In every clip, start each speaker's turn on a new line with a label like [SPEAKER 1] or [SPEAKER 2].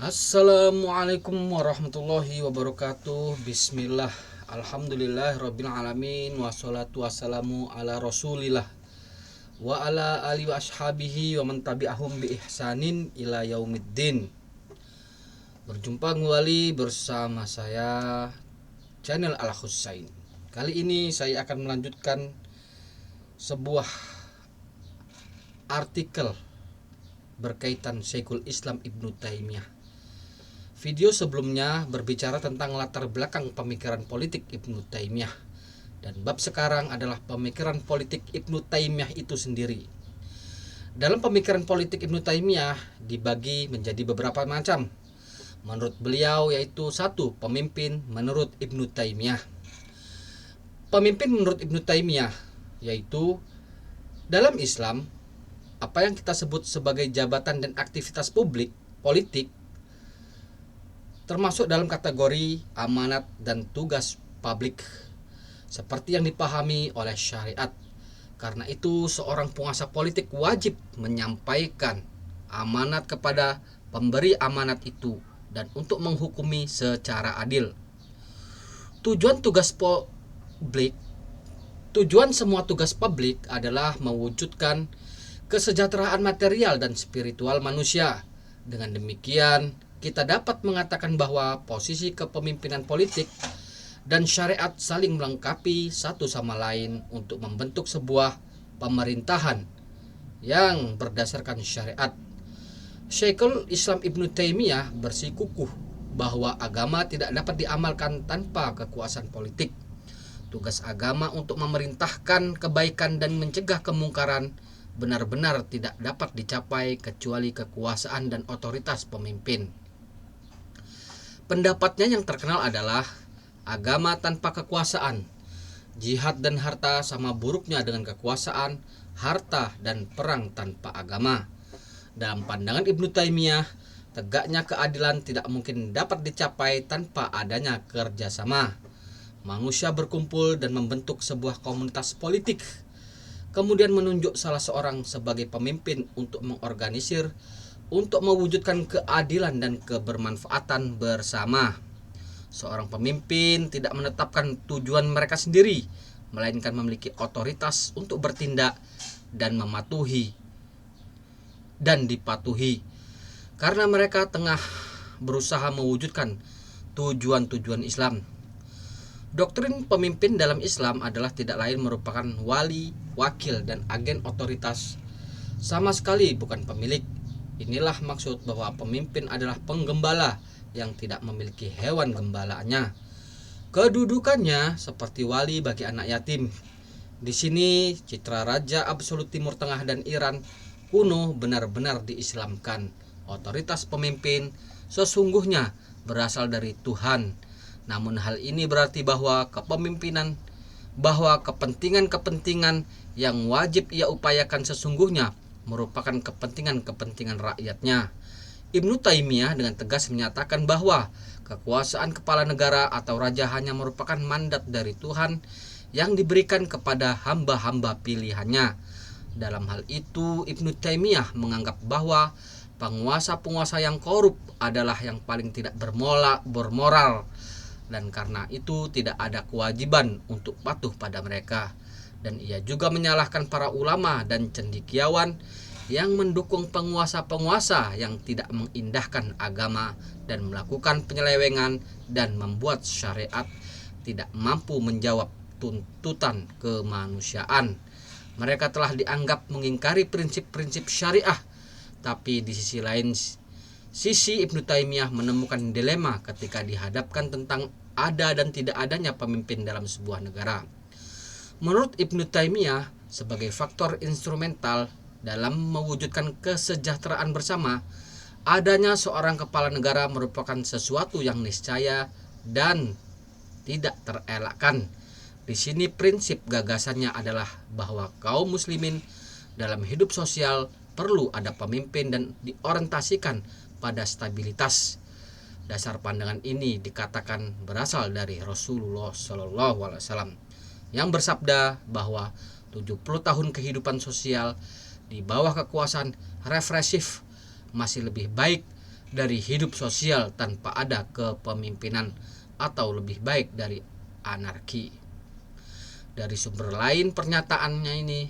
[SPEAKER 1] Assalamualaikum warahmatullahi wabarakatuh. Bismillah. Alhamdulillah rabbil alamin. Wassalatu wassalamu ala rasulillah wa ala alihi wa ashabihi wa man tabi'ahum bi ihsanin ila yaumiddin. Berjumpa kembali bersama saya channel Al Husain. Kali ini saya akan melanjutkan sebuah artikel berkaitan Syekhul Islam Ibnu Taimiyah. Video sebelumnya berbicara tentang latar belakang pemikiran politik Ibnu Taimiyah, dan bab sekarang adalah pemikiran politik Ibnu Taimiyah itu sendiri. Dalam pemikiran politik Ibnu Taimiyah dibagi menjadi beberapa macam. Menurut beliau yaitu satu, pemimpin menurut Ibnu Taimiyah. Pemimpin menurut Ibnu Taimiyah yaitu dalam Islam apa yang kita sebut sebagai jabatan dan aktivitas publik politik termasuk dalam kategori amanat dan tugas publik seperti yang dipahami oleh syariat. Karena itu seorang penguasa politik wajib menyampaikan amanat kepada pemberi amanat itu dan untuk menghukumi secara adil. Tujuan semua tugas publik adalah mewujudkan kesejahteraan material dan spiritual manusia. Dengan demikian kita dapat mengatakan bahwa posisi kepemimpinan politik dan syariat saling melengkapi satu sama lain untuk membentuk sebuah pemerintahan yang berdasarkan syariat. Syekhul Islam Ibnu Taimiyah bersikukuh bahwa agama tidak dapat diamalkan tanpa kekuasaan politik. Tugas agama untuk memerintahkan kebaikan dan mencegah kemungkaran benar-benar tidak dapat dicapai kecuali kekuasaan dan otoritas pemimpin. Pendapatnya yang terkenal adalah agama tanpa kekuasaan, jihad dan harta sama buruknya dengan kekuasaan, harta dan perang tanpa agama. Dalam pandangan Ibnu Taimiyah, tegaknya keadilan tidak mungkin dapat dicapai tanpa adanya kerjasama. Manusia berkumpul dan membentuk sebuah komunitas politik, kemudian menunjuk salah seorang sebagai pemimpin untuk mengorganisir untuk mewujudkan keadilan dan kebermanfaatan bersama. Seorang pemimpin tidak menetapkan tujuan mereka sendiri, melainkan memiliki otoritas untuk bertindak dan mematuhi dan dipatuhi, karena mereka tengah berusaha mewujudkan tujuan-tujuan Islam. Doktrin pemimpin dalam Islam adalah tidak lain merupakan wali, wakil, dan agen otoritas, sama sekali bukan pemilik. Inilah maksud bahwa pemimpin adalah penggembala yang tidak memiliki hewan gembalaannya. Kedudukannya seperti wali bagi anak yatim. Di sini citra Raja Absolut Timur Tengah dan Iran kuno benar-benar diislamkan. Otoritas pemimpin sesungguhnya berasal dari Tuhan. Namun hal ini berarti bahwa kepentingan-kepentingan yang wajib ia upayakan sesungguhnya merupakan kepentingan-kepentingan rakyatnya. Ibnu Taimiyah dengan tegas menyatakan bahwa kekuasaan kepala negara atau raja hanya merupakan mandat dari Tuhan yang diberikan kepada hamba-hamba pilihannya. Dalam hal itu, Ibnu Taimiyah menganggap bahwa penguasa-penguasa yang korup adalah yang paling tidak bermoral, dan karena itu tidak ada kewajiban untuk patuh pada mereka. Dan ia juga menyalahkan para ulama dan cendekiawan yang mendukung penguasa-penguasa yang tidak mengindahkan agama dan melakukan penyelewengan dan membuat syariat tidak mampu menjawab tuntutan kemanusiaan. Mereka telah dianggap mengingkari prinsip-prinsip syariah, tapi di sisi lain Ibnu Taimiyah menemukan dilema ketika dihadapkan tentang ada dan tidak adanya pemimpin dalam sebuah negara. Menurut Ibnu Taimiyah, sebagai faktor instrumental dalam mewujudkan kesejahteraan bersama, adanya seorang kepala negara merupakan sesuatu yang niscaya dan tidak terelakkan. Di sini prinsip gagasannya adalah bahwa kaum muslimin dalam hidup sosial perlu ada pemimpin dan diorientasikan pada stabilitas. Dasar pandangan ini dikatakan berasal dari Rasulullah SAW yang bersabda bahwa 70 tahun kehidupan sosial di bawah kekuasaan represif masih lebih baik dari hidup sosial tanpa ada kepemimpinan, atau lebih baik dari anarki. Dari sumber lain pernyataannya ini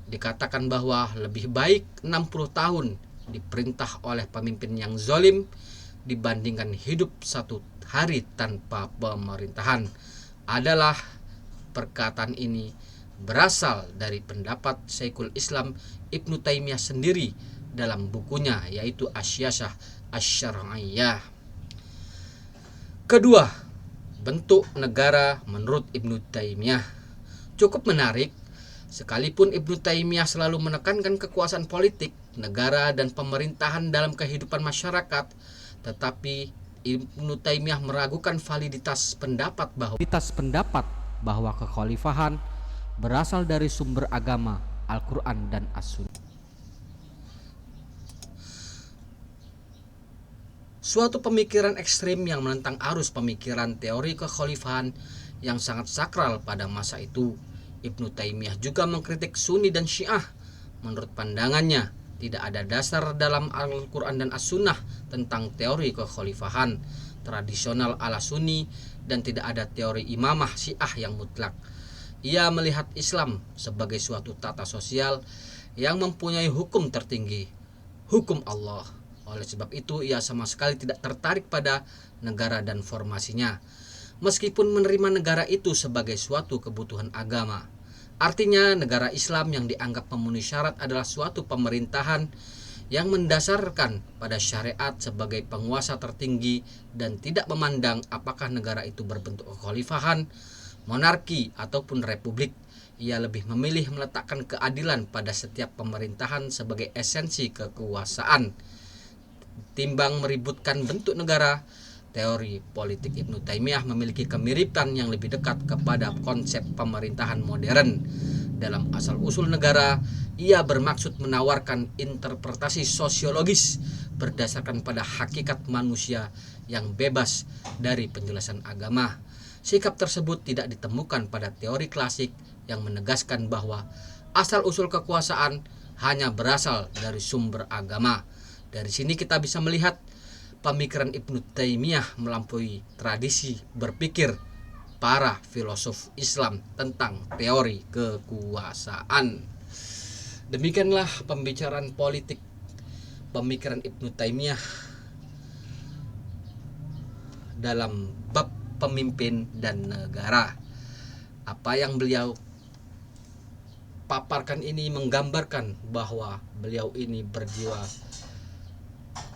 [SPEAKER 1] dikatakan bahwa lebih baik 60 tahun diperintah oleh pemimpin yang zalim dibandingkan hidup satu hari tanpa pemerintahan. Adalah perkataan ini berasal dari pendapat Syekhul Islam Ibnu Taimiyah sendiri dalam bukunya yaitu Asy-Syiyasah Asy-Syar'iyyah. Kedua, bentuk negara menurut Ibnu Taimiyah cukup menarik. Sekalipun Ibnu Taimiyah selalu menekankan kekuasaan politik, negara dan pemerintahan dalam kehidupan masyarakat, tetapi Ibnu Taimiyah meragukan validitas pendapat bahwa kekhalifahan berasal dari sumber agama Al-Quran dan As-Sunnah. Suatu pemikiran ekstrim yang menentang arus pemikiran teori kekhalifahan yang sangat sakral pada masa itu. Ibnu Taimiyah juga mengkritik Sunni dan Syiah. Menurut pandangannya, tidak ada dasar dalam Al-Quran dan As-Sunnah tentang teori kekhalifahan tradisional ala Sunni dan tidak ada teori imamah Syiah yang mutlak. Ia melihat Islam sebagai suatu tata sosial yang mempunyai hukum tertinggi, hukum Allah. Oleh sebab itu, ia sama sekali tidak tertarik pada negara dan formasinya, meskipun menerima negara itu sebagai suatu kebutuhan agama. Artinya, negara Islam yang dianggap memenuhi syarat adalah suatu pemerintahan yang mendasarkan pada syariat sebagai penguasa tertinggi dan tidak memandang apakah negara itu berbentuk kekhalifahan, monarki, ataupun republik. Ia lebih memilih meletakkan keadilan pada setiap pemerintahan sebagai esensi kekuasaan, timbang meributkan bentuk negara. Teori politik Ibnu Taimiyah memiliki kemiripan yang lebih dekat kepada konsep pemerintahan modern. Dalam asal-usul negara, ia bermaksud menawarkan interpretasi sosiologis berdasarkan pada hakikat manusia yang bebas dari penjelasan agama. Sikap tersebut tidak ditemukan pada teori klasik yang menegaskan bahwa asal-usul kekuasaan hanya berasal dari sumber agama. Dari sini kita bisa melihat pemikiran Ibnu Taimiyah melampaui tradisi berpikir para filosof Islam tentang teori kekuasaan. Demikianlah pembicaraan politik pemikiran Ibnu Taimiyah dalam bab pemimpin dan negara. Apa yang beliau paparkan ini menggambarkan bahwa beliau ini berjiwa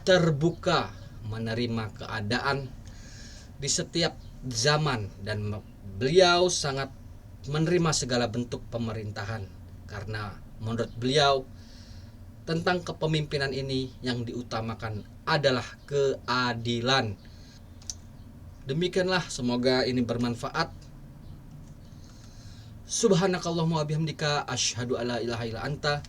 [SPEAKER 1] terbuka menerima keadaan di setiap zaman, dan beliau sangat menerima segala bentuk pemerintahan karena menurut beliau tentang kepemimpinan ini yang diutamakan adalah keadilan. Demikianlah, semoga ini bermanfaat. Subhanakallahumma wa bihamdika asyhadu alla ilaha illa anta